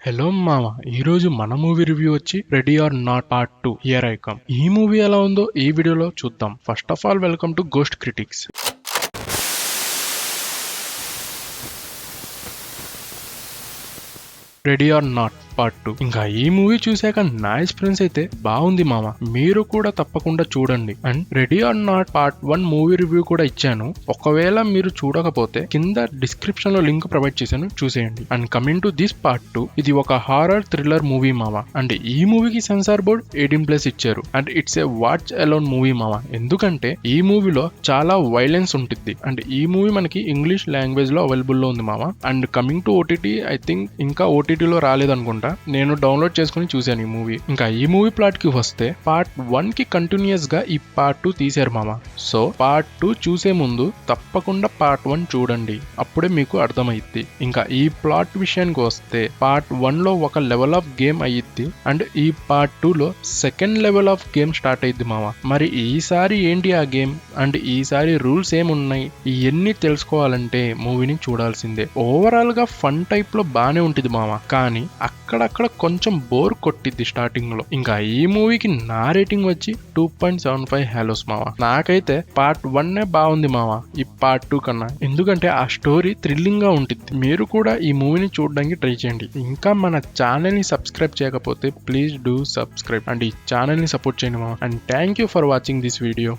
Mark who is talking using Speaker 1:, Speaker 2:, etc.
Speaker 1: Hello మామ, ఈరోజు మన మూవీ రివ్యూ వచ్చి ready or not part 2 here I come. ఈ మూవీ ఎలా ఉందో ఈ వీడియోలో చూద్దాం. First of all welcome to ghost critics. Ready or not part 2. ఇంకా ఈ మూవీ చూసాక నా ఎక్స్పీరియన్స్ అయితే బాగుంది మామ, మీరు కూడా తప్పకుండా చూడండి. And ready or not part 1 movie review కూడా ఇచ్చాను, ఒకవేళ మీరు చూడకపోతే కింద డిస్క్రిప్షన్ లో లింక్ ప్రొవైడ్ చేశాను, చూసేయండి. And coming to this part 2, ఇది ఒక హారర్ థ్రిల్లర్ మూవీ మామ. అండ్ ఈ మూవీకి సెన్సార్ బోర్డ్ 18+ ఇచ్చారు. And it's a watch alone movie మామ, ఎందుకంటే ఈ మూవీలో చాలా వైలెన్స్ ఉంటుంది. అండ్ ఈ మూవీ మనకి ఇంగ్లీష్ లాంగ్వేజ్ లో అవైలబుల్ లో ఉంది మామ. And coming to OTT, I think ఇంకా ఓటీటీలో రాలేదనుకుంటా, నేను డౌన్లోడ్ చేసుకుని చూశాను ఈ మూవీ. ఇంకా ఈ మూవీ ప్లాట్ కి వస్తే, పార్ట్ 1 కి కంటిన్యూస్ గా ఈ పార్ట్ 2 తీశారు మామ. సో పార్ట్ 2 చూసే ముందు తప్పకుండా పార్ట్ 1 చూడండి, అప్పుడే మీకు అర్థమైద్ది. ఇంకా ఈ ప్లాట్ విషయానికి వస్తే, పార్ట్ 1 లో ఒక లెవెల్ ఆఫ్ గేమ్ అయ్యిద్ది. అండ్ ఈ పార్ట్ 2 లో second level of game start అయ్యిద్ది మామ. మరి ఈసారి ఏంటి ఆ గేమ్, అండ్ ఈసారి రూల్స్ ఏమున్నాయి, ఇవన్నీ తెలుసుకోవాలంటే మూవీని చూడాల్సిందే. ఓవరాల్ గా ఫన్ టైప్ లో బానే ఉంటుంది మామ, కానీ అక్కడక్కడ కొంచెం బోర్ కొట్టిద్ది స్టార్టింగ్ లో. ఇంకా ఈ మూవీకి నా రేటింగ్ వచ్చి 2.75 హాలోస్ మామ. నాకైతే పార్ట్ 1 బాగుంది మామ ఈ పార్ట్ 2 కన్నా, ఎందుకంటే ఆ స్టోరీ థ్రిల్లింగ్ గా ఉంటుంది. మీరు కూడా ఈ మూవీని చూడడానికి ట్రై చేయండి. ఇంకా మన ఛానల్ ని సబ్స్క్రైబ్ చేయకపోతే ప్లీజ్ డూ సబ్స్క్రైబ్ అండ్ ఈ ఛానల్ ని సపోర్ట్ చేయండి మామ. And thank you for watching this video.